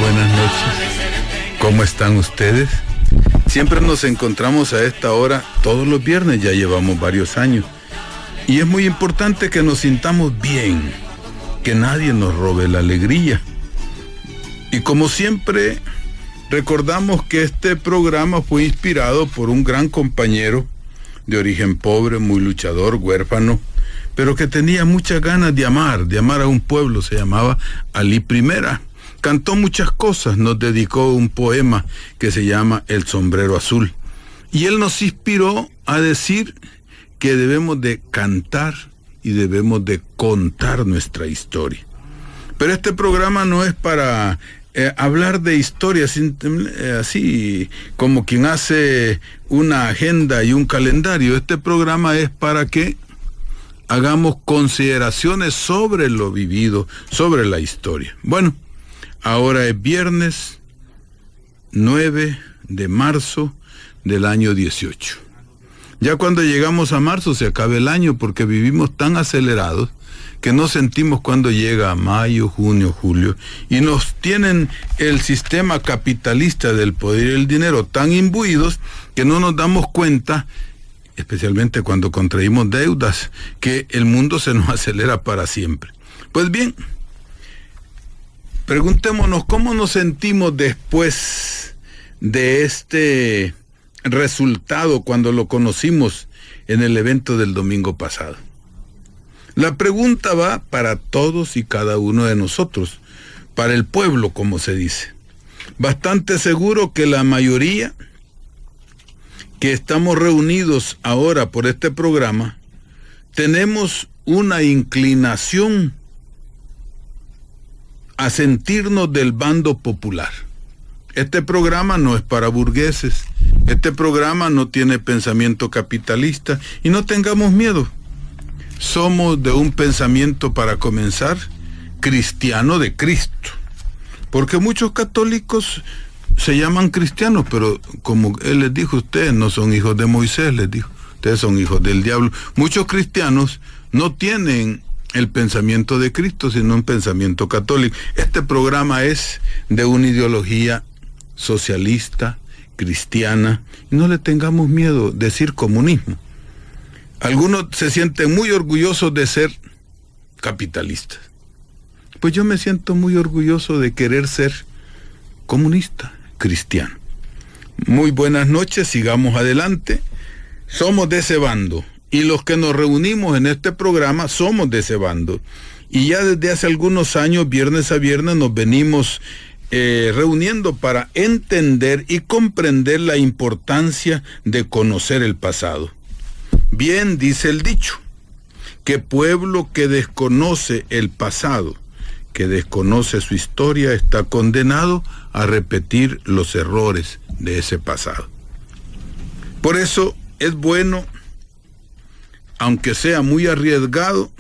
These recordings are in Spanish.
buenas noches. ¿Cómo están ustedes? Siempre nos encontramos a esta hora todos los viernes, ya llevamos varios años. Y es muy importante que nos sintamos bien, que nadie nos robe la alegría. Y como siempre, recordamos que este programa fue inspirado por un gran compañero de origen pobre, muy luchador, huérfano, pero que tenía muchas ganas de amar a un pueblo. Se llamaba Alí Primera. Cantó muchas cosas, nos dedicó un poema que se llama El Sombrero Azul. Y él nos inspiró a decir que debemos de cantar y debemos de contar nuestra historia. Pero este programa no es para hablar de historias así como quien hace una agenda y un calendario. Este programa es para que hagamos consideraciones sobre lo vivido, sobre la historia. Bueno, ahora es viernes 9 de marzo del año 18. Ya cuando llegamos a marzo se acaba el año, porque vivimos tan acelerados que no sentimos cuando llega mayo, junio, julio, y nos tienen el sistema capitalista del poder y el dinero tan imbuidos que no nos damos cuenta, especialmente cuando contraímos deudas, que el mundo se nos acelera para siempre. Pues bien, preguntémonos cómo nos sentimos después de este resultado cuando lo conocimos en el evento del domingo pasado. La pregunta va para todos y cada uno de nosotros, para el pueblo, como se dice. Bastante seguro que la mayoría que estamos reunidos ahora por este programa tenemos una inclinación a sentirnos del bando popular. Este programa no es para burgueses, este programa no tiene pensamiento capitalista, y no tengamos miedo. Somos de un pensamiento, para comenzar, cristiano de Cristo, porque muchos católicos se llaman cristianos, pero como él les dijo, ustedes no son hijos de Moisés, les dijo, ustedes son hijos del diablo. Muchos cristianos no tienen el pensamiento de Cristo, sino un pensamiento católico. Este programa es de una ideología socialista, cristiana, y no le tengamos miedo decir comunismo. Algunos se sienten muy orgullosos de ser capitalistas. Pues yo me siento muy orgulloso de querer ser comunista, cristiano. Muy buenas noches, sigamos adelante. Somos de ese bando, y los que nos reunimos en este programa somos de ese bando. Y ya desde hace algunos años, viernes a viernes, nos venimos reuniendo para entender y comprender la importancia de conocer el pasado. Bien dice el dicho, que pueblo que desconoce el pasado, que desconoce su historia, está condenado a repetir los errores de ese pasado. Por eso es bueno, aunque sea muy arriesgado,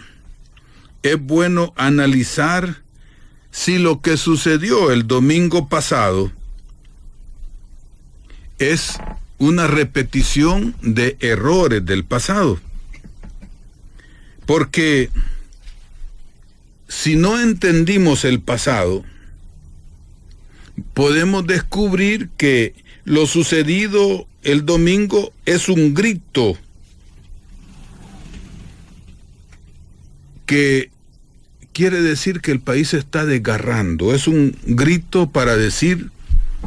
es bueno analizar si lo que sucedió el domingo pasado es una repetición de errores del pasado. Porque si no entendimos el pasado, podemos descubrir que lo sucedido el domingo es un grito que quiere decir que el país se está desgarrando. Es un grito para decir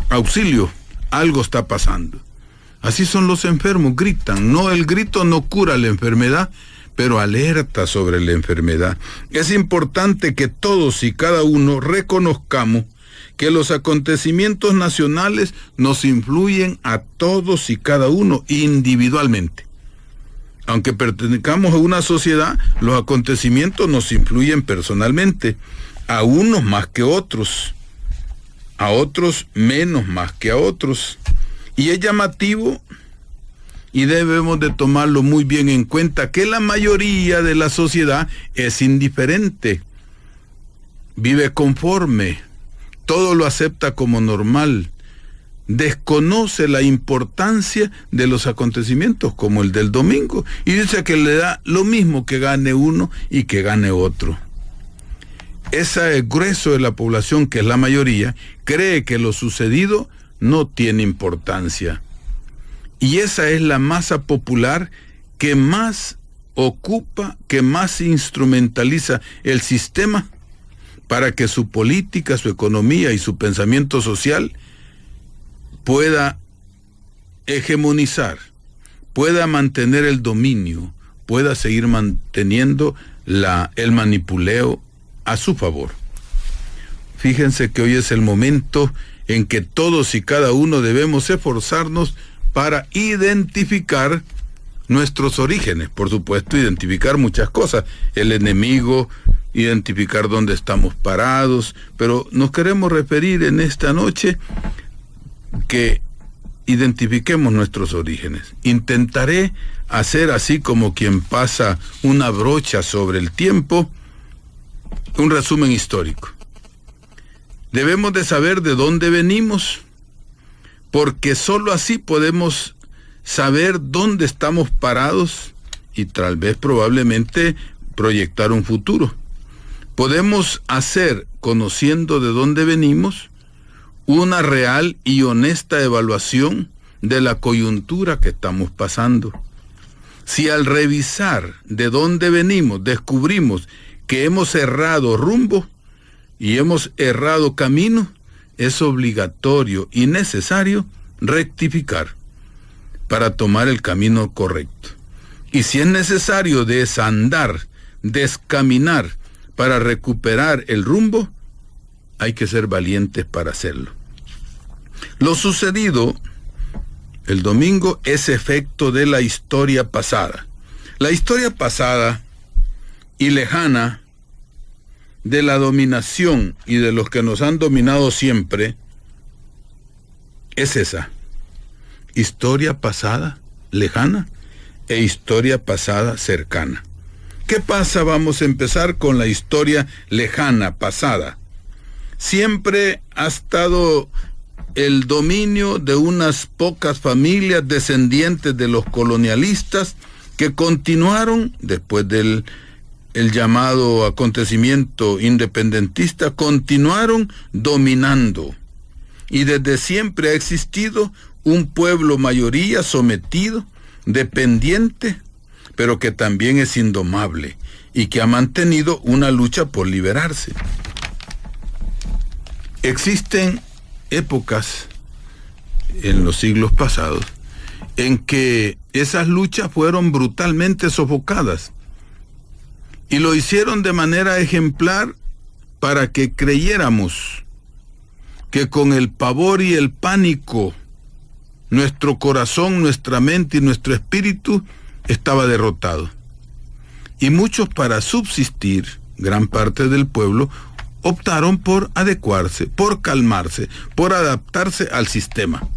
auxilio, algo está pasando. Así son los enfermos, gritan. No, el grito no cura la enfermedad, pero alerta sobre la enfermedad. Es importante que todos y cada uno reconozcamos que los acontecimientos nacionales nos influyen a todos y cada uno individualmente. Aunque pertenezcamos a una sociedad, los acontecimientos nos influyen personalmente, a unos más que otros, a otros menos más que a otros. Y es llamativo, y debemos de tomarlo muy bien en cuenta, que la mayoría de la sociedad es indiferente, vive conforme, todo lo acepta como normal, desconoce la importancia de los acontecimientos como el del domingo, y dice que le da lo mismo que gane uno y que gane otro. Ese grueso de la población, que es la mayoría, cree que lo sucedido no tiene importancia. Y esa es la masa popular que más ocupa, que más instrumentaliza el sistema para que su política, su economía y su pensamiento social pueda hegemonizar, pueda mantener el dominio, pueda seguir manteniendo el manipuleo a su favor. Fíjense que hoy es el momento en que todos y cada uno debemos esforzarnos para identificar nuestros orígenes, por supuesto, identificar muchas cosas, el enemigo, identificar dónde estamos parados, pero nos queremos referir en esta noche que identifiquemos nuestros orígenes. Intentaré hacer, así como quien pasa una brocha sobre el tiempo, un resumen histórico. Debemos de saber de dónde venimos, porque sólo así podemos saber dónde estamos parados y tal vez probablemente proyectar un futuro. Podemos hacer, conociendo de dónde venimos, una real y honesta evaluación de la coyuntura que estamos pasando. Si al revisar de dónde venimos descubrimos que hemos errado rumbo y hemos errado camino, es obligatorio y necesario rectificar para tomar el camino correcto. Y si es necesario desandar, descaminar para recuperar el rumbo, hay que ser valientes para hacerlo. Lo sucedido el domingo es efecto de la historia pasada. La historia pasada y lejana de la dominación y de los que nos han dominado siempre es esa. Historia pasada lejana e historia pasada cercana. ¿Qué pasa? Vamos a empezar con la historia lejana, pasada. Siempre ha estado el dominio de unas pocas familias descendientes de los colonialistas que continuaron, después del llamado acontecimiento independentista, continuaron dominando. Y desde siempre ha existido un pueblo mayoría sometido, dependiente, pero que también es indomable y que ha mantenido una lucha por liberarse. Existen épocas en los siglos pasados en que esas luchas fueron brutalmente sofocadas y lo hicieron de manera ejemplar para que creyéramos que con el pavor y el pánico nuestro corazón, nuestra mente y nuestro espíritu estaba derrotado. Y muchos, para subsistir, gran parte del pueblo, optaron por adecuarse, por calmarse, por adaptarse al sistema.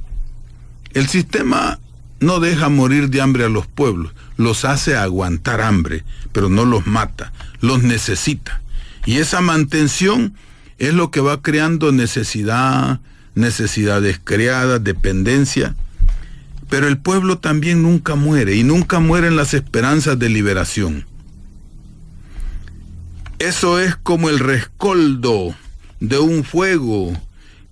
El sistema no deja morir de hambre a los pueblos, los hace aguantar hambre, pero no los mata, los necesita. Y esa mantención es lo que va creando necesidad, necesidades creadas, dependencia. Pero el pueblo también nunca muere, y nunca mueren las esperanzas de liberación. Eso es como el rescoldo de un fuego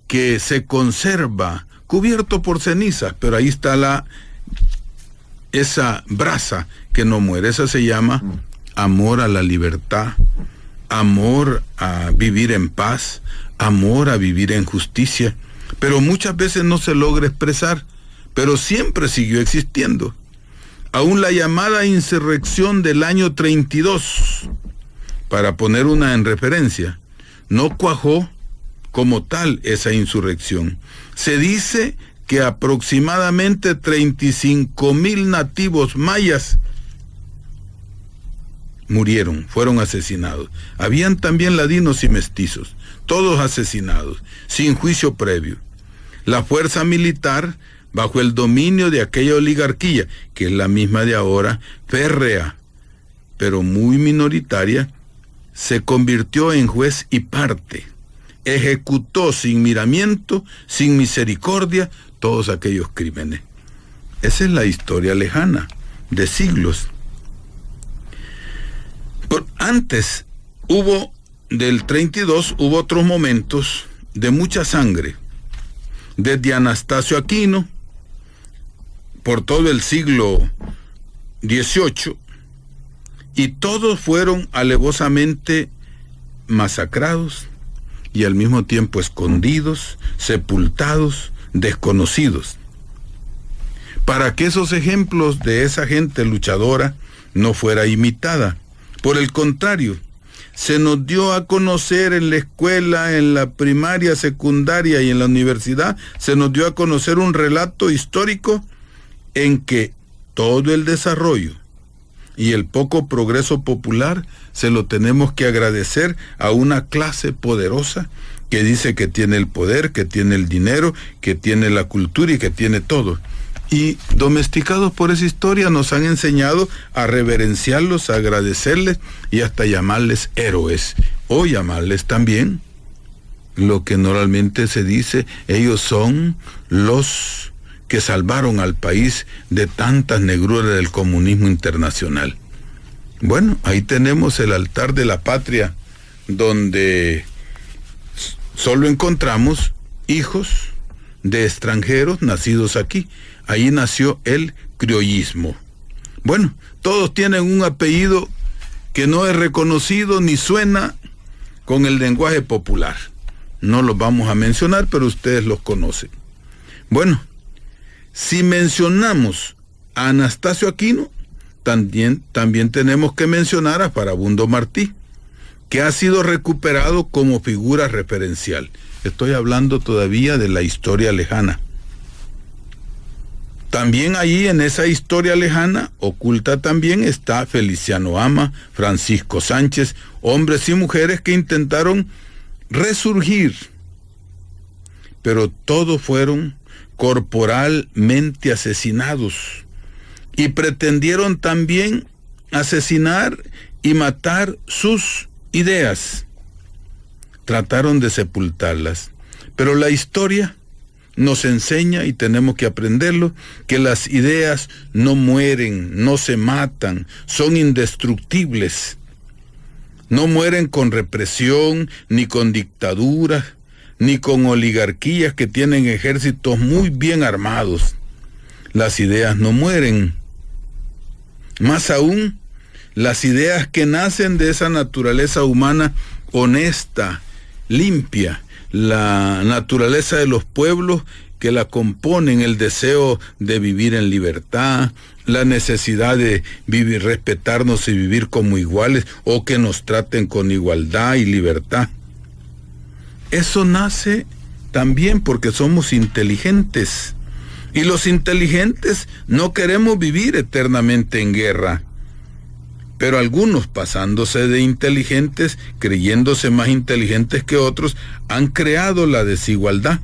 que se conserva, cubierto por cenizas, pero ahí está esa brasa que no muere. Esa se llama amor a la libertad, amor a vivir en paz, amor a vivir en justicia, pero muchas veces no se logra expresar, pero siempre siguió existiendo. Aún la llamada insurrección del año 32, para poner una en referencia, no cuajó como tal esa insurrección. Se dice que aproximadamente 35,000 nativos mayas murieron, fueron asesinados. Habían también ladinos y mestizos, todos asesinados, sin juicio previo. La fuerza militar, bajo el dominio de aquella oligarquía, que es la misma de ahora, férrea, pero muy minoritaria, se convirtió en juez y parte. Ejecutó sin miramiento, sin misericordia, todos aquellos crímenes. Esa es la historia lejana, de siglos. Antes hubo del 32 hubo otros momentos de mucha sangre, desde Anastasio Aquino, por todo el siglo XVIII, y todos fueron alevosamente masacrados y al mismo tiempo escondidos, sepultados, desconocidos. Para que esos ejemplos de esa gente luchadora no fuera imitada. Por el contrario, se nos dio a conocer en la escuela, en la primaria, secundaria y en la universidad, se nos dio a conocer un relato histórico en que todo el desarrollo y el poco progreso popular se lo tenemos que agradecer a una clase poderosa que dice que tiene el poder, que tiene el dinero, que tiene la cultura y que tiene todo. Y domesticados por esa historia nos han enseñado a reverenciarlos, a agradecerles y hasta llamarles héroes, o llamarles también lo que normalmente se dice, ellos son los que salvaron al país de tantas negruras del comunismo internacional. Bueno, ahí tenemos el altar de la patria, donde solo encontramos hijos de extranjeros nacidos aquí. Ahí nació el criollismo. Bueno, todos tienen un apellido que no es reconocido ni suena con el lenguaje popular. No los vamos a mencionar, pero ustedes los conocen. Bueno, si mencionamos a Anastasio Aquino, también tenemos que mencionar a Farabundo Martí, que ha sido recuperado como figura referencial. Estoy hablando todavía de la historia lejana. También allí en esa historia lejana, oculta también, está Feliciano Ama, Francisco Sánchez, hombres y mujeres que intentaron resurgir, pero todos fueron corporalmente asesinados y pretendieron también asesinar y matar sus ideas. Trataron de sepultarlas, pero la historia nos enseña, y tenemos que aprenderlo, que las ideas no mueren, no se matan, son indestructibles. No mueren con represión, ni con dictaduras, ni con oligarquías que tienen ejércitos muy bien armados. Las ideas no mueren. Más aún, las ideas que nacen de esa naturaleza humana honesta, limpia, la naturaleza de los pueblos que la componen, el deseo de vivir en libertad, la necesidad de vivir, respetarnos y vivir como iguales, o que nos traten con igualdad y libertad. Eso nace también porque somos inteligentes, y los inteligentes no queremos vivir eternamente en guerra. Pero algunos, pasándose de inteligentes, creyéndose más inteligentes que otros, han creado la desigualdad,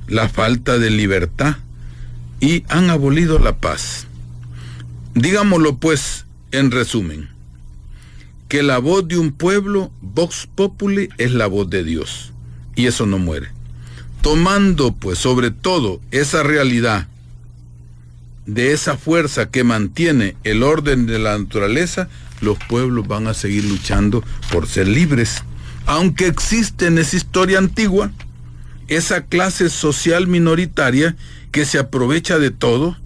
la falta de libertad, y han abolido la paz. Digámoslo pues, en resumen, que la voz de un pueblo, vox populi, es la voz de Dios, y eso no muere. Tomando pues sobre todo esa realidad, de esa fuerza que mantiene el orden de la naturaleza, los pueblos van a seguir luchando por ser libres. Aunque existe en esa historia antigua esa clase social minoritaria que se aprovecha de todo,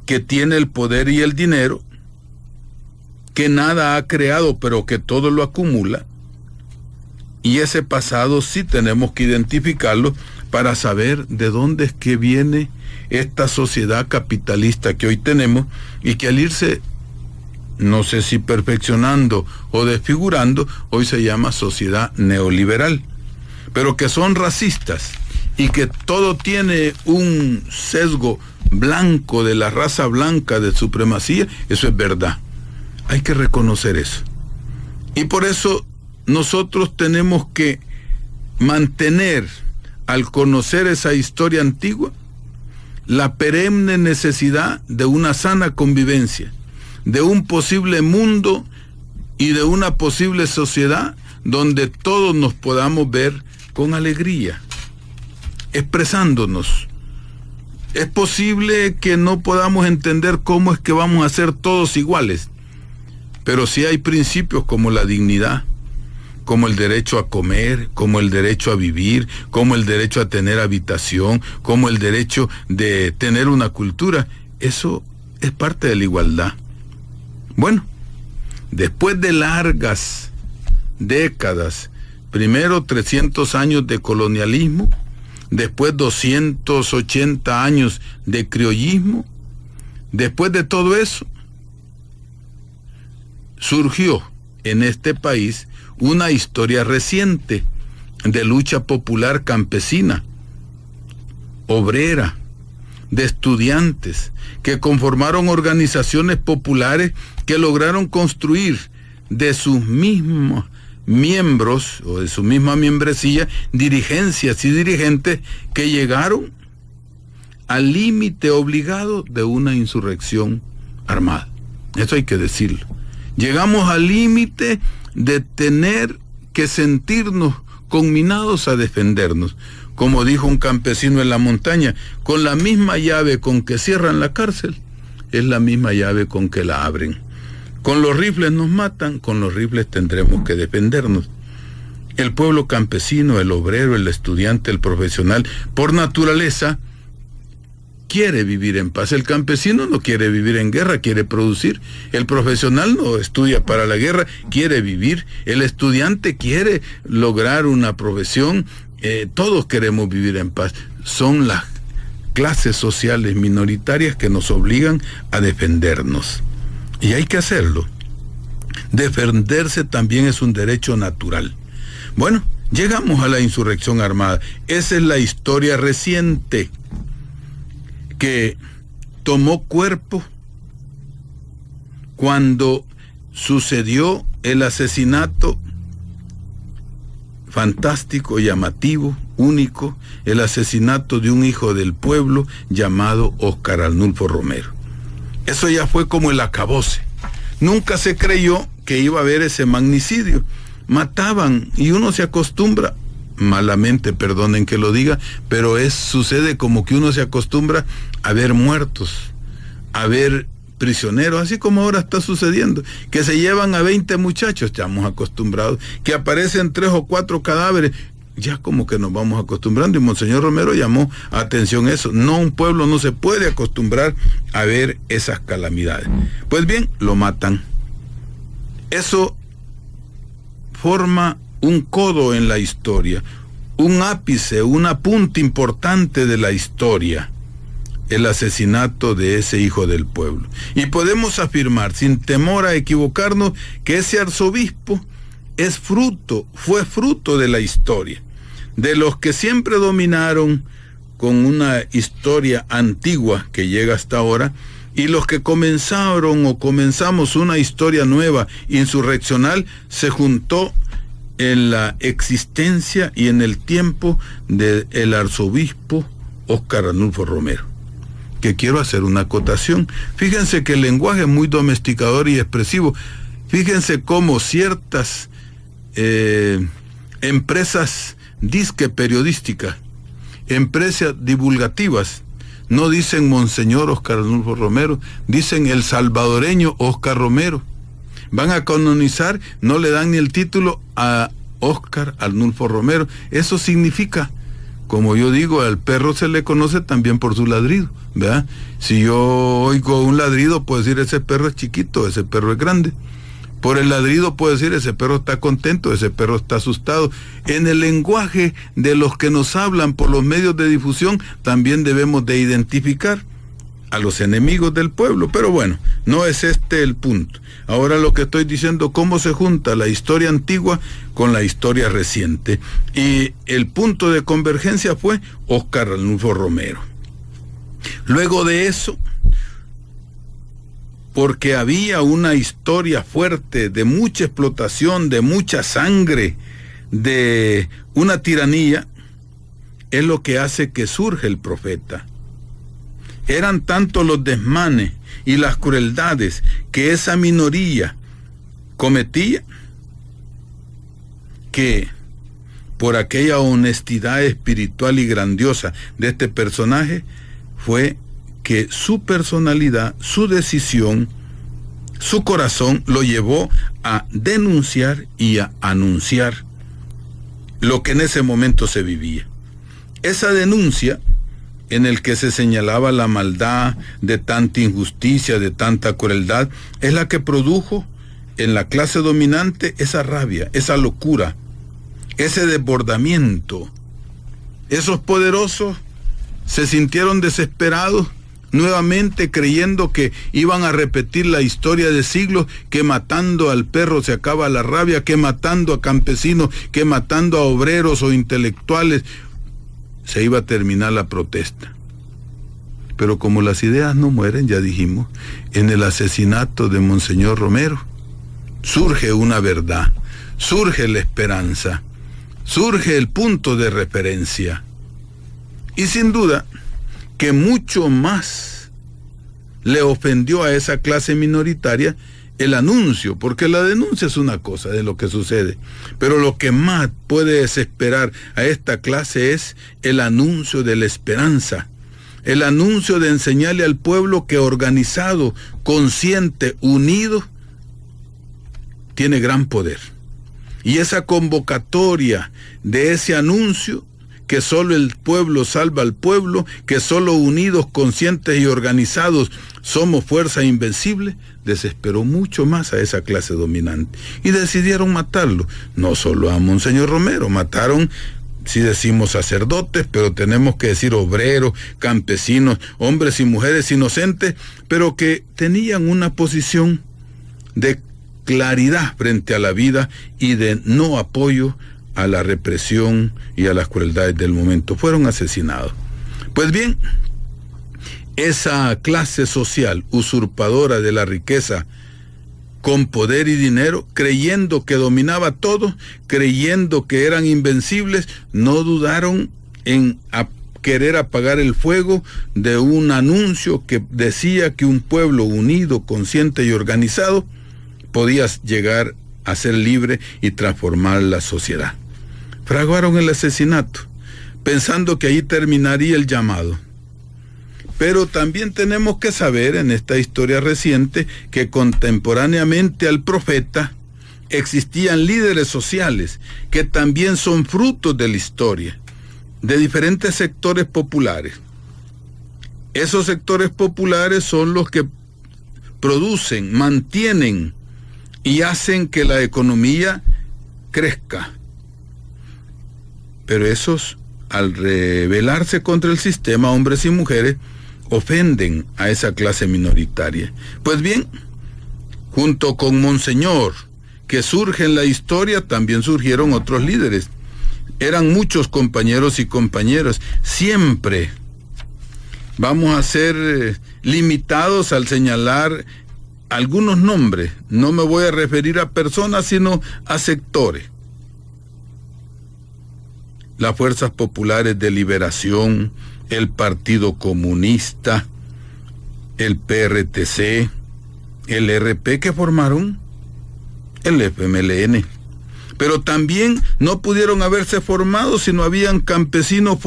que tiene el poder y el dinero, que nada ha creado pero que todo lo acumula, y ese pasado sí tenemos que identificarlo para saber de dónde es que viene esta sociedad capitalista que hoy tenemos, y que al irse, no sé si perfeccionando o desfigurando, hoy se llama sociedad neoliberal, pero que son racistas y que todo tiene un sesgo blanco, de la raza blanca, de supremacía. Eso es verdad, hay que reconocer eso, y por eso nosotros tenemos que mantener, al conocer esa historia antigua, la perenne necesidad de una sana convivencia, de un posible mundo y de una posible sociedad donde todos nos podamos ver con alegría, expresándonos. Es posible que no podamos entender cómo es que vamos a ser todos iguales, pero sí hay principios como la dignidad, como el derecho a comer, como el derecho a vivir, como el derecho a tener habitación, como el derecho de tener una cultura. Eso es parte de la igualdad. Bueno, después de largas décadas, primero 300 años de colonialismo, después 280 años de criollismo, después de todo eso, surgió en este país una historia reciente de lucha popular campesina, obrera, de estudiantes, que conformaron organizaciones populares que lograron construir de sus mismos miembros o de su misma membresía dirigencias y dirigentes que llegaron al límite obligado de una insurrección armada. Eso hay que decirlo. Llegamos al límite de tener que sentirnos conminados a defendernos. Como dijo un campesino en la montaña, con la misma llave con que cierran la cárcel, es la misma llave con que la abren. Con los rifles nos matan, con los rifles tendremos que defendernos. El pueblo campesino, el obrero, el estudiante, el profesional, por naturaleza, quiere vivir en paz. El campesino no quiere vivir en guerra, quiere producir. El profesional no estudia para la guerra, quiere vivir. El estudiante quiere lograr una profesión. Todos queremos vivir en paz. Son las clases sociales minoritarias que nos obligan a defendernos. Y hay que hacerlo. Defenderse también es un derecho natural. Bueno, llegamos a la insurrección armada. Esa es la historia reciente que tomó cuerpo cuando sucedió el asesinato fantástico, llamativo, único, el asesinato de un hijo del pueblo llamado Óscar Arnulfo Romero. Eso ya fue como el acabose. Nunca se creyó que iba a haber ese magnicidio. Mataban y uno se acostumbra, malamente, perdonen que lo diga, pero sucede como que uno se acostumbra a ver muertos, a ver prisioneros, así como ahora está sucediendo, que se llevan a 20 muchachos, estamos acostumbrados, que aparecen 3 o 4 cadáveres, ya como que nos vamos acostumbrando, y Monseñor Romero llamó atención a eso. No, un pueblo no se puede acostumbrar a ver esas calamidades. Pues bien, lo matan. Eso forma un codo en la historia, un ápice, una punta importante de la historia, el asesinato de ese hijo del pueblo. Y podemos afirmar, sin temor a equivocarnos, que ese arzobispo fue fruto de la historia, de los que siempre dominaron con una historia antigua que llega hasta ahora, y los que comenzamos una historia nueva, insurreccional, se juntó en la existencia y en el tiempo del arzobispo Óscar Arnulfo Romero. Que quiero hacer una acotación. Fíjense que el lenguaje es muy domesticador y expresivo. Fíjense cómo ciertas empresas disque periodísticas, empresas divulgativas, no dicen Monseñor Óscar Arnulfo Romero, dicen el salvadoreño Óscar Romero. Van a canonizar, no le dan ni el título a Óscar Arnulfo Romero. Eso significa, como yo digo, al perro se le conoce también por su ladrido, ¿verdad? Si yo oigo un ladrido, puedo decir ese perro es chiquito, ese perro es grande. Por el ladrido puedo decir ese perro está contento, ese perro está asustado. En el lenguaje de los que nos hablan por los medios de difusión, también debemos de identificar a los enemigos del pueblo. Pero bueno, no es este el punto. Ahora lo que estoy diciendo, cómo se junta la historia antigua con la historia reciente. Y el punto de convergencia fue Óscar Arnulfo Romero. Luego de eso, porque había una historia fuerte de mucha explotación, de mucha sangre, de una tiranía, es lo que hace que surja el profeta. Eran tantos los desmanes y las crueldades que esa minoría cometía, que por aquella honestidad espiritual y grandiosa de este personaje, fue que su personalidad, su decisión, Su corazón lo llevó a denunciar y a anunciar lo que en ese momento se vivía. Esa denuncia, en el que se señalaba la maldad de tanta injusticia, de tanta crueldad, es la que produjo en la clase dominante esa rabia, esa locura, ese desbordamiento. Esos poderosos se sintieron desesperados, nuevamente creyendo que iban a repetir la historia de siglos, que matando al perro se acaba la rabia, que matando a campesinos, que matando a obreros o intelectuales se iba a terminar la protesta. Pero como las ideas no mueren, ya dijimos, en el asesinato de Monseñor Romero surge una verdad, surge la esperanza, surge el punto de referencia. Y sin duda que mucho más le ofendió a esa clase minoritaria el anuncio, porque la denuncia es una cosa de lo que sucede, pero lo que más puede desesperar a esta clase es el anuncio de la esperanza, el anuncio de enseñarle al pueblo que organizado, consciente, unido, tiene gran poder. Y esa convocatoria de ese anuncio, que solo el pueblo salva al pueblo, que solo unidos, conscientes y organizados somos fuerza invencible, desesperó mucho más a esa clase dominante. Y decidieron matarlo. No solo a Monseñor Romero, mataron, si decimos sacerdotes, pero tenemos que decir obreros, campesinos, hombres y mujeres inocentes, pero que tenían una posición de claridad frente a la vida y de no apoyo a la represión y a las crueldades del momento. Fueron asesinados. Pues bien, esa clase social usurpadora de la riqueza, con poder y dinero, creyendo que dominaba todo, creyendo que eran invencibles, no dudaron en querer apagar el fuego de un anuncio que decía que un pueblo unido, consciente y organizado podía llegar a ser libre y transformar la sociedad. Fraguaron el asesinato, pensando que ahí terminaría el llamado. Pero también tenemos que saber en esta historia reciente que contemporáneamente al profeta existían líderes sociales que también son frutos de la historia, de diferentes sectores populares. Esos sectores populares son los que producen, mantienen y hacen que la economía crezca. Pero esos, al rebelarse contra el sistema, hombres y mujeres, ofenden a esa clase minoritaria. Pues bien, junto con Monseñor, que surge en la historia, también surgieron otros líderes. Eran muchos compañeros y compañeras. Siempre vamos a ser limitados al señalar algunos nombres. No me voy a referir a personas, sino a sectores. Las Fuerzas Populares de Liberación, el Partido Comunista, el PRTC, el RP, que formaron el FMLN. Pero también no pudieron haberse formado si no habían campesinos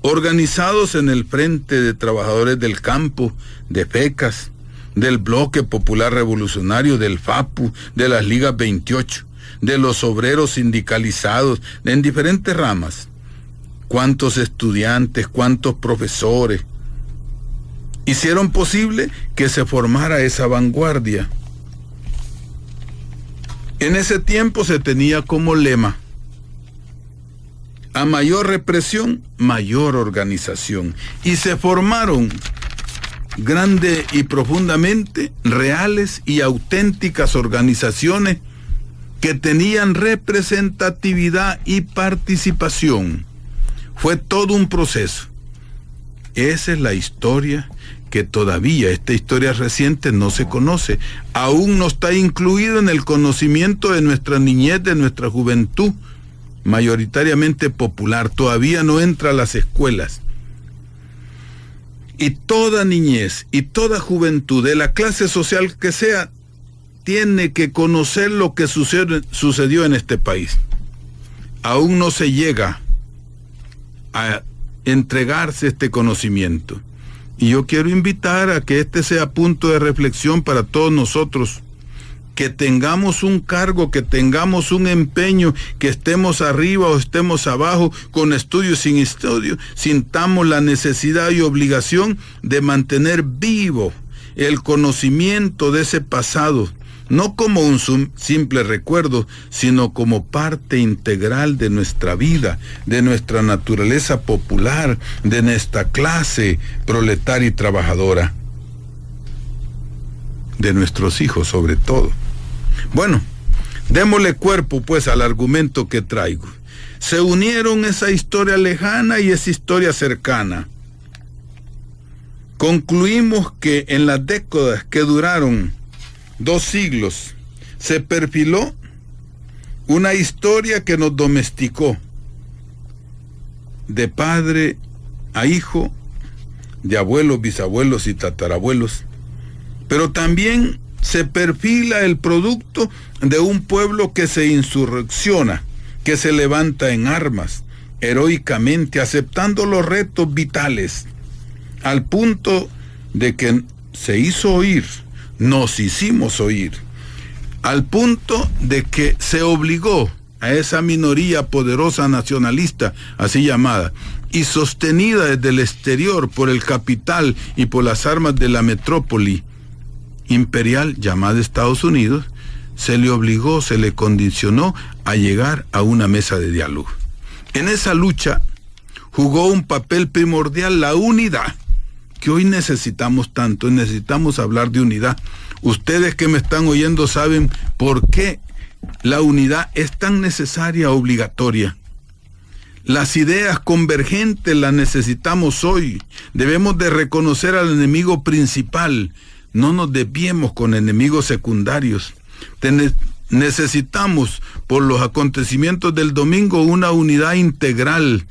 organizados en el Frente de Trabajadores del Campo, de FECAS, del Bloque Popular Revolucionario, del FAPU, de las Ligas 28, de los obreros sindicalizados en diferentes ramas. Cuántos estudiantes, cuántos profesores hicieron posible que se formara esa vanguardia. En ese tiempo se tenía como lema: a mayor represión, mayor organización. Y se formaron grande y profundamente reales y auténticas organizaciones que tenían representatividad y participación. Fue todo un proceso. Esa es la historia que todavía, esta historia reciente, no se conoce. Aún no está incluido en el conocimiento de nuestra niñez, de nuestra juventud, mayoritariamente popular. Todavía no entra a las escuelas. Y toda niñez y toda juventud, de la clase social que sea, tiene que conocer lo que sucedió en este país. Aún no se llega a entregarse este conocimiento. Y yo quiero invitar a que este sea punto de reflexión para todos nosotros, que tengamos un cargo, que tengamos un empeño, que estemos arriba o estemos abajo, con estudio, sin estudio, sintamos la necesidad y obligación de mantener vivo el conocimiento de ese pasado, no como un simple recuerdo, sino como parte integral de nuestra vida, de nuestra naturaleza popular, de nuestra clase proletaria y trabajadora, de nuestros hijos sobre todo. Bueno, démosle cuerpo pues al argumento que traigo. Se unieron esa historia lejana y esa historia cercana. Concluimos que en las décadas que duraron 2 siglos, se perfiló una historia que nos domesticó, de padre a hijo, de abuelos, bisabuelos y tatarabuelos, pero también se perfila el producto de un pueblo que se insurrecciona, que se levanta en armas, heroicamente aceptando los retos vitales, al punto de que se hizo oír, nos hicimos oír, al punto de que se obligó a esa minoría poderosa nacionalista, así llamada, y sostenida desde el exterior por el capital y por las armas de la metrópoli imperial llamada Estados Unidos, se le obligó, se le condicionó a llegar a una mesa de diálogo. En esa lucha jugó un papel primordial la unidad, que hoy necesitamos tanto. Necesitamos hablar de unidad. Ustedes que me están oyendo saben por qué la unidad es tan necesaria, obligatoria. Las ideas convergentes las necesitamos hoy. Debemos de reconocer al enemigo principal. No nos desviemos con enemigos secundarios. Necesitamos, por los acontecimientos del domingo, una unidad integral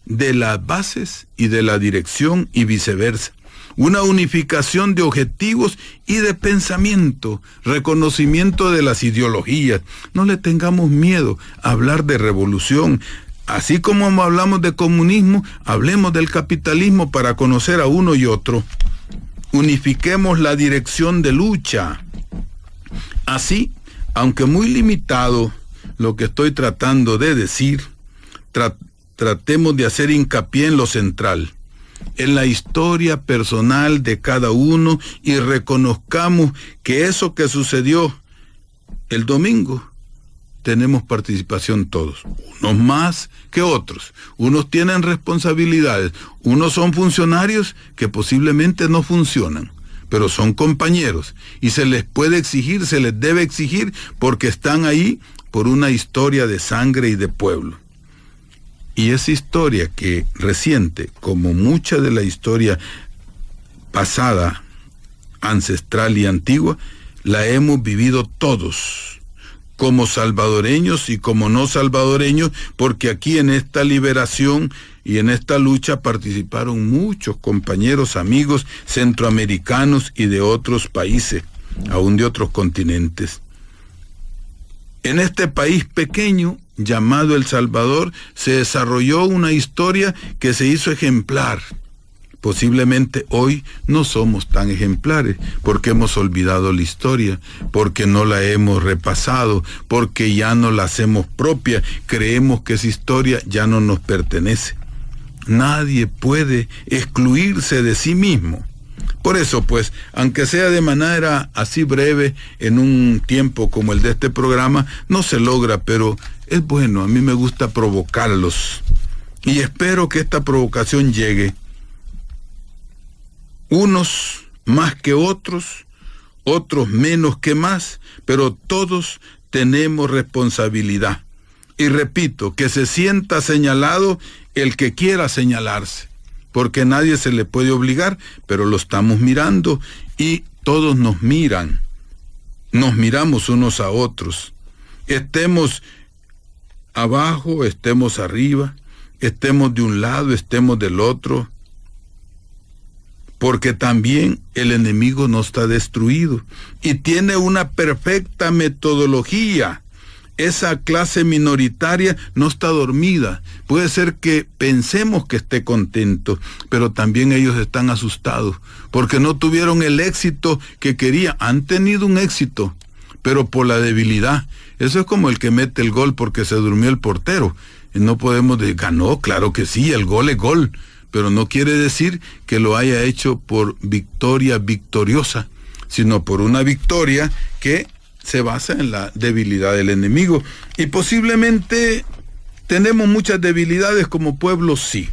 de las bases y de la dirección y viceversa. Una unificación de objetivos y de pensamiento, reconocimiento de las ideologías. No le tengamos miedo a hablar de revolución. Así como hablamos de comunismo, hablemos del capitalismo para conocer a uno y otro. Unifiquemos la dirección de lucha. Así, aunque muy limitado lo que estoy tratando de decir, tratemos de hacer hincapié en lo central, en la historia personal de cada uno, y reconozcamos que eso que sucedió el domingo, tenemos participación todos, unos más que otros, unos tienen responsabilidades, unos son funcionarios que posiblemente no funcionan, pero son compañeros, y se les puede exigir, se les debe exigir, porque están ahí por una historia de sangre y de pueblo. Y esa historia que reciente, como mucha de la historia pasada, ancestral y antigua, la hemos vivido todos, como salvadoreños y como no salvadoreños, porque aquí en esta liberación y en esta lucha participaron muchos compañeros, amigos centroamericanos y de otros países, aún de otros continentes. En este país pequeño, llamado El Salvador, se desarrolló una historia que se hizo ejemplar. Posiblemente hoy no somos tan ejemplares, porque hemos olvidado la historia, porque no la hemos repasado, porque ya no la hacemos propia, creemos que esa historia ya no nos pertenece. Nadie puede excluirse de sí mismo. Por eso, pues, aunque sea de manera así breve, en un tiempo como el de este programa, no se logra, pero es bueno, a mí me gusta provocarlos. Y espero que esta provocación llegue. Unos más que otros, otros menos que más, pero todos tenemos responsabilidad. Y repito, que se sienta señalado el que quiera señalarse, porque nadie se le puede obligar, pero lo estamos mirando y todos nos miran. Nos miramos unos a otros. Estemos abajo, estemos arriba, estemos de un lado, estemos del otro, porque también el enemigo no está destruido y tiene una perfecta metodología esa clase minoritaria no está dormida. Puede ser que pensemos que esté contento, pero también ellos están asustados porque no tuvieron el éxito que querían. Han tenido un éxito, pero por la debilidad. Eso es como el que mete el gol porque se durmió el portero. No podemos decir, ganó, claro que sí, el gol es gol, pero no quiere decir que lo haya hecho por victoria victoriosa, sino por una victoria que se basa en la debilidad del enemigo. Y posiblemente tenemos muchas debilidades como pueblo, sí.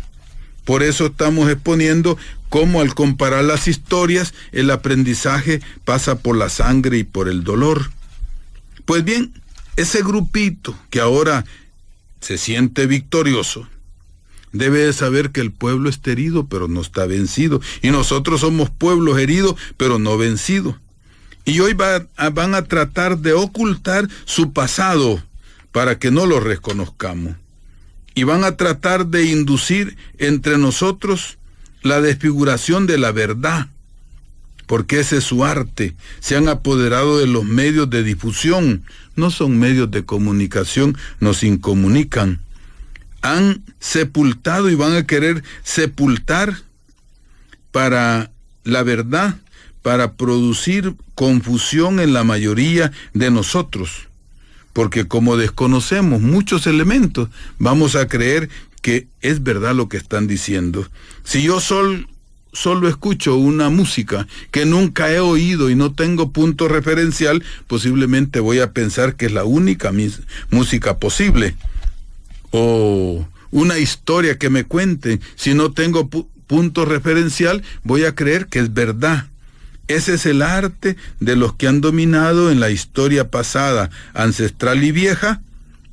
Por eso estamos exponiendo cómo al comparar las historias, el aprendizaje pasa por la sangre y por el dolor. Pues bien, ese grupito que ahora se siente victorioso, debe de saber que el pueblo está herido, pero no está vencido. Y nosotros somos pueblos heridos, pero no vencidos. Y hoy van a tratar de ocultar su pasado para que no lo reconozcamos. Y van a tratar de inducir entre nosotros la desfiguración de la verdad, porque ese es su arte. Se han apoderado de los medios de difusión. No son medios de comunicación, nos incomunican. Han sepultado y van a querer sepultar para la verdad, para producir confusión en la mayoría de nosotros. Porque como desconocemos muchos elementos, vamos a creer que es verdad lo que están diciendo. Si yo solo escucho una música que nunca he oído y no tengo punto referencial, posiblemente voy a pensar que es la única música posible. O una historia que me cuenten, si no tengo punto referencial, voy a creer que es verdad. Ese es el arte de los que han dominado en la historia pasada, ancestral y vieja.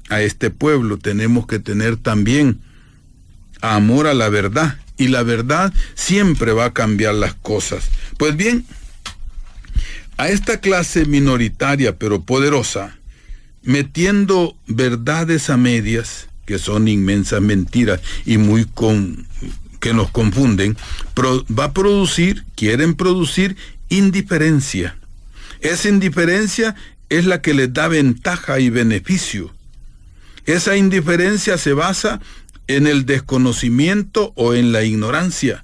A este pueblo tenemos que tener también amor a la verdad, y la verdad siempre va a cambiar las cosas. Pues bien, a esta clase minoritaria pero poderosa, metiendo verdades a medias, que son inmensas mentiras y que nos confunden, quieren producir indiferencia. Esa indiferencia es la que les da ventaja y beneficio. Esa indiferencia se basa en el desconocimiento o en la ignorancia.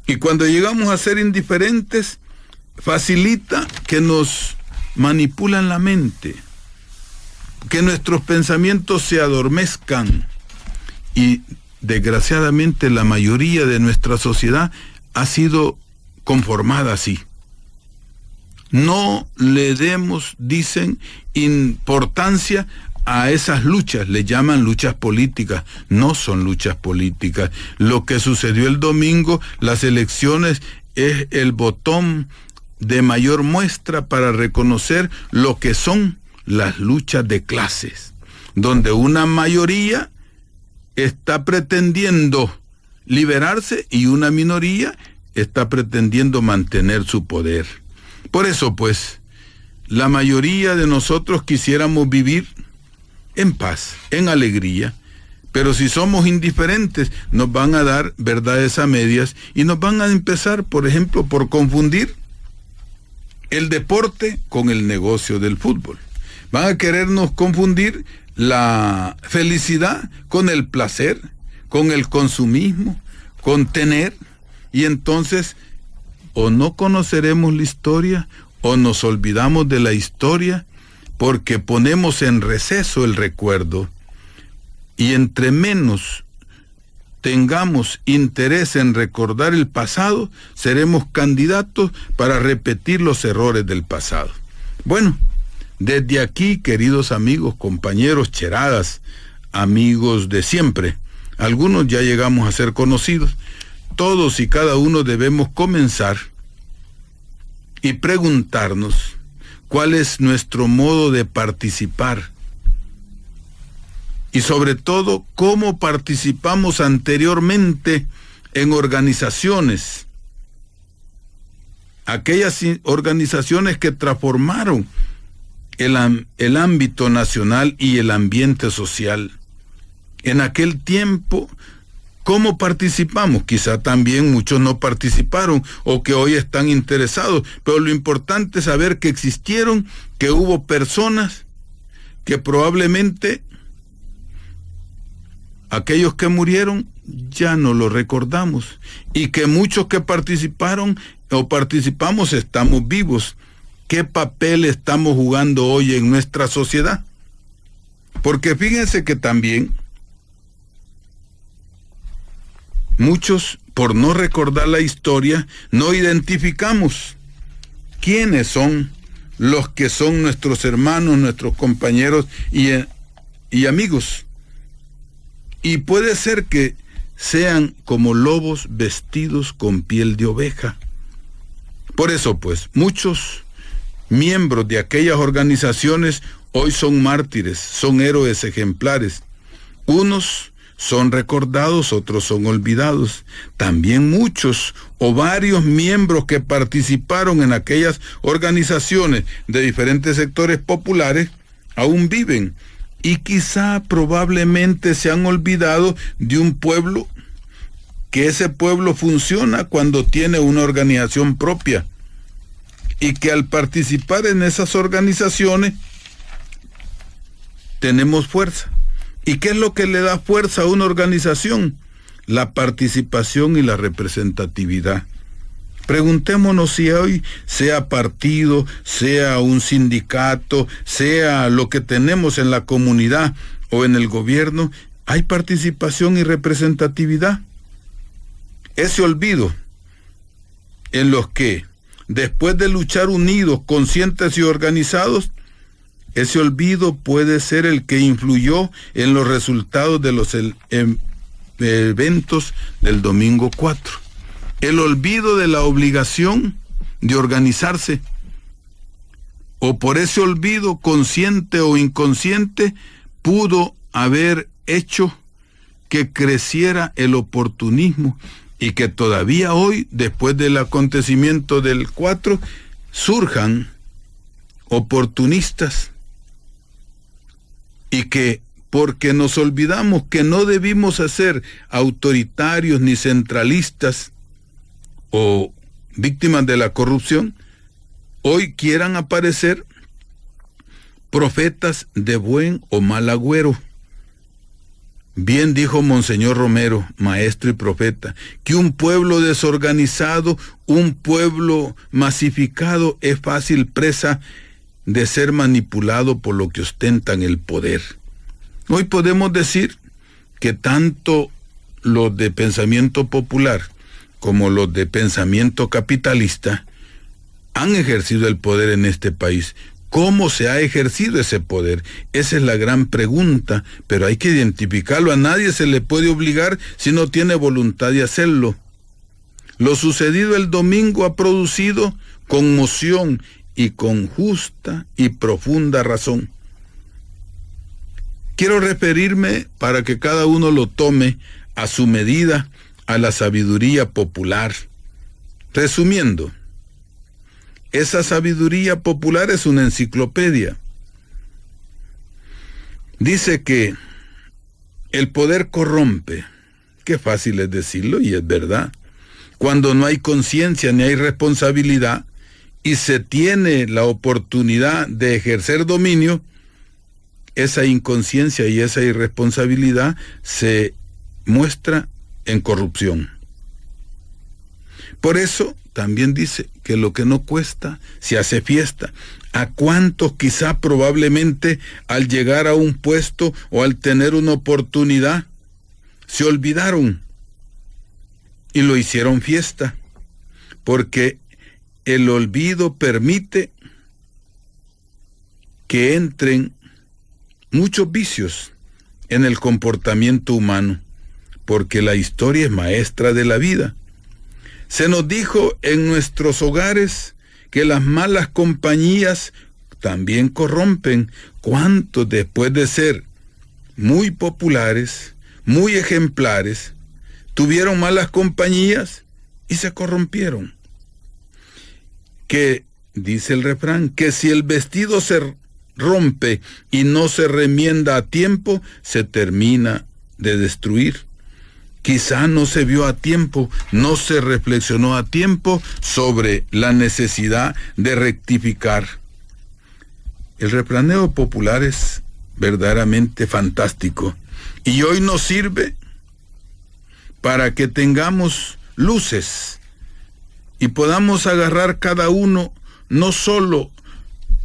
Y cuando llegamos a ser indiferentes, facilita que nos manipulan la mente, que nuestros pensamientos se adormezcan. Y desgraciadamente la mayoría de nuestra sociedad ha sido conformada así. No le demos, dicen, importancia a esas luchas. Le llaman luchas políticas. No son luchas políticas. Lo que sucedió el domingo, las elecciones, es el botón de mayor muestra para reconocer lo que son las luchas de clases, donde una mayoría está pretendiendo liberarse y una minoría está pretendiendo mantener su poder. Por eso, pues, la mayoría de nosotros quisiéramos vivir en paz, en alegría, pero si somos indiferentes, nos van a dar verdades a medias y nos van a empezar, por ejemplo, por confundir el deporte con el negocio del fútbol. Van a querernos confundir la felicidad con el placer, con el consumismo, con tener, y entonces o no conoceremos la historia o nos olvidamos de la historia porque ponemos en receso el recuerdo. Y entre menos tengamos interés en recordar el pasado, seremos candidatos para repetir los errores del pasado. Bueno, desde aquí, queridos amigos, compañeros, cheradas, amigos de siempre, algunos ya llegamos a ser conocidos, todos y cada uno debemos comenzar y preguntarnos cuál es nuestro modo de participar y sobre todo cómo participamos anteriormente en organizaciones, aquellas organizaciones que transformaron el ámbito nacional y el ambiente social. En aquel tiempo, ¿cómo participamos? Quizá también muchos no participaron o que hoy están interesados, pero lo importante es saber que existieron, que hubo personas que probablemente aquellos que murieron ya no lo recordamos, y que muchos que participaron o participamos estamos vivos. ¿Qué papel estamos jugando hoy en nuestra sociedad? Porque fíjense que también muchos, por no recordar la historia, no identificamos quiénes son los que son nuestros hermanos, nuestros compañeros y amigos. Y puede ser que sean como lobos vestidos con piel de oveja. Por eso, pues, muchos miembros de aquellas organizaciones hoy son mártires, son héroes ejemplares. Unos son recordados, otros son olvidados. También muchos o varios miembros que participaron en aquellas organizaciones de diferentes sectores populares aún viven, y quizá probablemente se han olvidado de un pueblo, que ese pueblo funciona cuando tiene una organización propia, y que al participar en esas organizaciones tenemos fuerza. ¿Y qué es lo que le da fuerza a una organización? La participación y la representatividad. Preguntémonos si hoy, sea partido, sea un sindicato, sea lo que tenemos en la comunidad o en el gobierno, ¿hay participación y representatividad? Ese olvido en los que, después de luchar unidos, conscientes y organizados, ese olvido puede ser el que influyó en los resultados de los eventos del domingo 4. El olvido de la obligación de organizarse, o por ese olvido, consciente o inconsciente, pudo haber hecho que creciera el oportunismo, y que todavía hoy, después del acontecimiento del 4, surjan oportunistas, y que, porque nos olvidamos que no debimos ser autoritarios ni centralistas o víctimas de la corrupción, hoy quieran aparecer profetas de buen o mal agüero. Bien dijo Monseñor Romero, maestro y profeta, que un pueblo desorganizado, un pueblo masificado, es fácil presa de ser manipulado por lo que ostentan el poder. Hoy podemos decir que tanto los de pensamiento popular como los de pensamiento capitalista han ejercido el poder en este país. ¿Cómo se ha ejercido ese poder? Esa es la gran pregunta, pero hay que identificarlo. A nadie se le puede obligar si no tiene voluntad de hacerlo. Lo sucedido el domingo ha producido conmoción, y con justa y profunda razón. Quiero referirme, para que cada uno lo tome a su medida, a la sabiduría popular. Resumiendo, esa sabiduría popular es una enciclopedia. Dice que el poder corrompe. Qué fácil es decirlo, y es verdad. Cuando no hay conciencia ni hay responsabilidad, y se tiene la oportunidad de ejercer dominio, esa inconsciencia y esa irresponsabilidad se muestra en corrupción. Por eso también dice que lo que no cuesta se hace fiesta. ¿A cuántos quizá probablemente al llegar a un puesto o al tener una oportunidad se olvidaron y lo hicieron fiesta? Porque el olvido permite que entren muchos vicios en el comportamiento humano, porque la historia es maestra de la vida. Se nos dijo en nuestros hogares que las malas compañías también corrompen. ¿Cuántos, después de ser muy populares, muy ejemplares, tuvieron malas compañías y se corrompieron? Que dice el refrán, que si el vestido se rompe y no se remienda a tiempo, se termina de destruir. Quizá no se vio a tiempo, no se reflexionó a tiempo sobre la necesidad de rectificar. El refranero popular es verdaderamente fantástico. Y hoy nos sirve para que tengamos luces y podamos agarrar cada uno no solo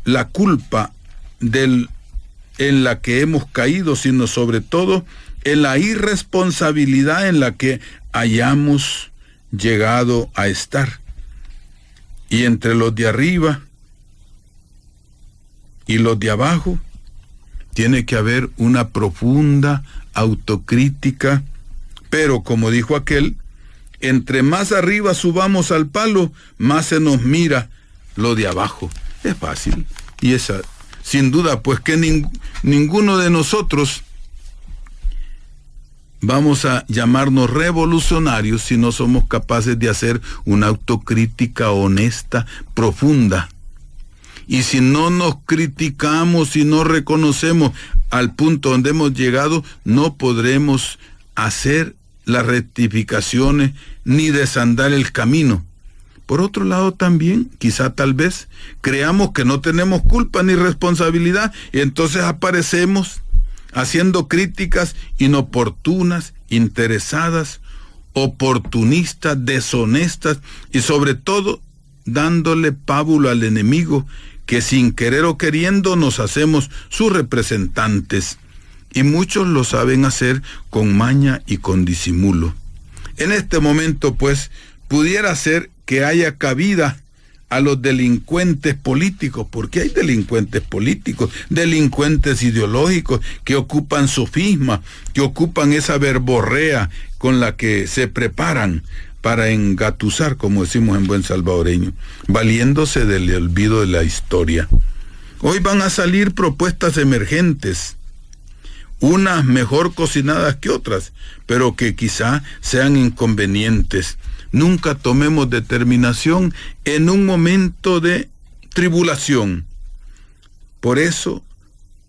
la culpa en la que hemos caído, sino sobre todo en la irresponsabilidad en la que hayamos llegado a estar. Y entre los de arriba y los de abajo tiene que haber una profunda autocrítica, pero como dijo aquel, entre más arriba subamos al palo, más se nos mira lo de abajo. Es fácil, y esa, sin duda, pues que ninguno de nosotros vamos a llamarnos revolucionarios si no somos capaces de hacer una autocrítica honesta, profunda. Y si no nos criticamos, si no reconocemos al punto donde hemos llegado, no podremos hacer las rectificaciones ni desandar el camino. Por otro lado también, quizá tal vez, creamos que no tenemos culpa ni responsabilidad y entonces aparecemos haciendo críticas inoportunas, interesadas, oportunistas, deshonestas y sobre todo dándole pábulo al enemigo, que sin querer o queriendo nos hacemos sus representantes, y muchos lo saben hacer con maña y con disimulo. En este momento, pues, pudiera ser que haya cabida a los delincuentes políticos, porque hay delincuentes políticos, delincuentes ideológicos que ocupan sofisma, que ocupan esa verborrea con la que se preparan para engatusar, como decimos en buen salvadoreño, valiéndose del olvido de la historia. Hoy van a salir propuestas emergentes, unas mejor cocinadas que otras, pero que quizá sean inconvenientes. Nunca tomemos determinación en un momento de tribulación. Por eso,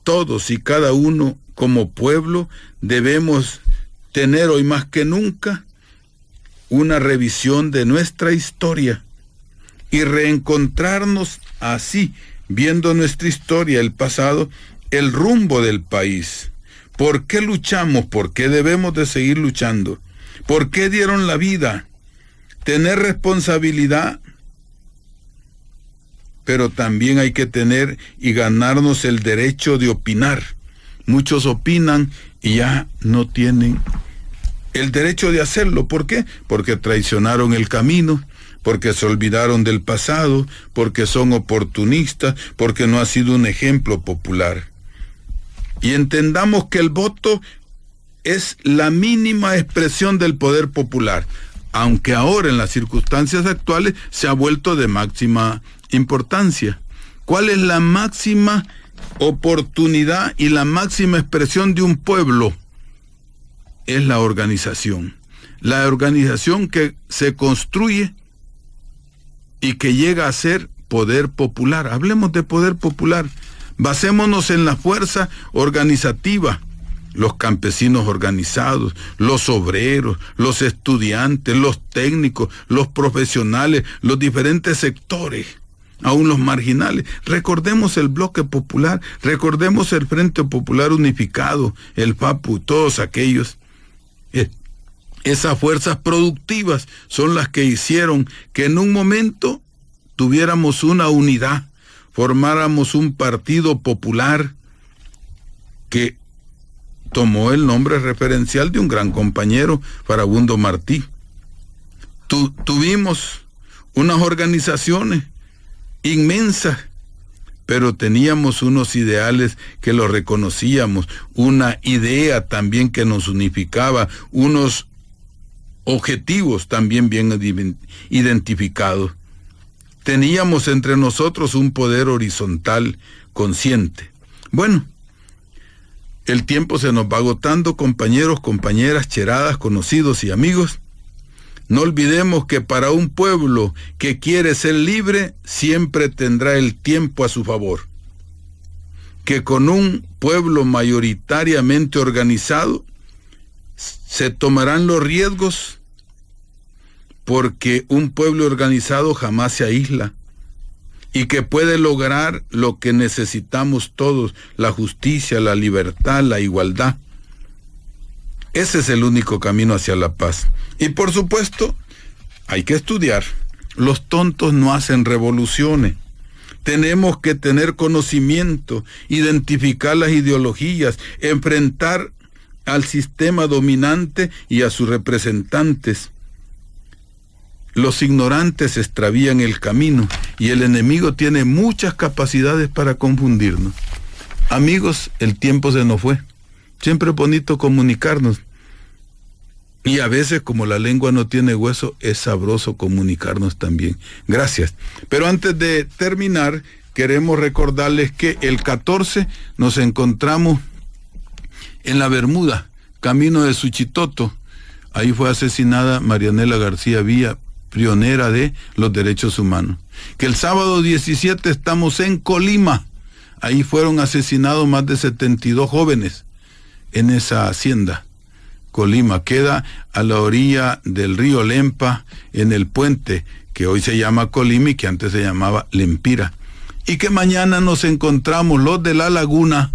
todos y cada uno como pueblo debemos tener hoy más que nunca una revisión de nuestra historia y reencontrarnos así, viendo nuestra historia, el pasado, el rumbo del país. ¿Por qué luchamos? ¿Por qué debemos de seguir luchando? ¿Por qué dieron la vida? Tener responsabilidad, pero también hay que tener y ganarnos el derecho de opinar. Muchos opinan y ya no tienen el derecho de hacerlo. ¿Por qué? Porque traicionaron el camino, porque se olvidaron del pasado, porque son oportunistas, porque no ha sido un ejemplo popular. Y entendamos que el voto es la mínima expresión del poder popular, aunque ahora en las circunstancias actuales se ha vuelto de máxima importancia. ¿Cuál es la máxima oportunidad y la máxima expresión de un pueblo? Es la organización que se construye y que llega a ser poder popular. Hablemos de poder popular, basémonos en la fuerza organizativa, los campesinos organizados, los obreros, los estudiantes, los técnicos, los profesionales, los diferentes sectores, aún los marginales. Recordemos el Bloque Popular, recordemos el Frente Popular Unificado, el FAPU, todos aquellos. Esas fuerzas productivas son las que hicieron que en un momento tuviéramos una unidad, formáramos un partido popular que tomó el nombre referencial de un gran compañero, Farabundo Martí. Tuvimos unas organizaciones inmensas, pero teníamos unos ideales que los reconocíamos, una idea también que nos unificaba, unos objetivos también bien identificados. Teníamos entre nosotros un poder horizontal consciente. Bueno, el tiempo se nos va agotando, compañeros, compañeras, cheradas, conocidos y amigos. No olvidemos que para un pueblo que quiere ser libre, siempre tendrá el tiempo a su favor. Que con un pueblo mayoritariamente organizado, se tomarán los riesgos, porque un pueblo organizado jamás se aísla. y que puede lograr lo que necesitamos todos, la justicia, la libertad, la igualdad. Ese es el único camino hacia la paz. Y por supuesto, hay que estudiar. Los tontos no hacen revoluciones. Tenemos que tener conocimiento, identificar las ideologías, enfrentar al sistema dominante y a sus representantes. Los ignorantes extravían el camino y el enemigo tiene muchas capacidades para confundirnos. Amigos, el tiempo se nos fue. Siempre es bonito comunicarnos. Y a veces, como la lengua no tiene hueso, es sabroso comunicarnos también. Gracias. Pero antes de terminar, queremos recordarles que el 14 nos encontramos en la Bermuda, camino de Suchitoto. Ahí fue asesinada Marianela García Villa, pionera de los derechos humanos. Que el sábado 17 estamos en Colima. Ahí fueron asesinados más de 72 jóvenes en esa hacienda. Colima queda a la orilla del río Lempa, en el puente que hoy se llama Colima y que antes se llamaba Lempira. Y que mañana nos encontramos los de la laguna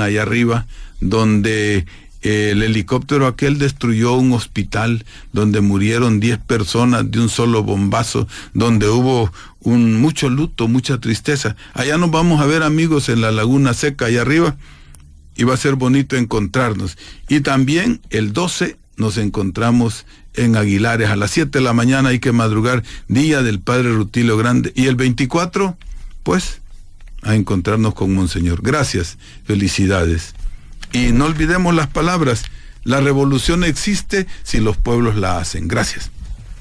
allá arriba, donde el helicóptero aquel destruyó un hospital, donde murieron 10 personas de un solo bombazo, donde hubo mucho luto, mucha tristeza. Allá nos vamos a ver, amigos, en la Laguna Seca allá arriba, y va a ser bonito encontrarnos. Y también el 12 nos encontramos en Aguilares a las 7 de la mañana, hay que madrugar, día del Padre Rutilio Grande. Y el 24, pues, a encontrarnos con Monseñor. Gracias, felicidades. Y no olvidemos las palabras, la revolución existe si los pueblos la hacen. Gracias.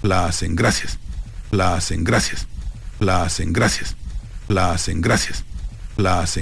La hacen, gracias. La hacen, gracias. La hacen, gracias. La hacen, gracias. La hacen.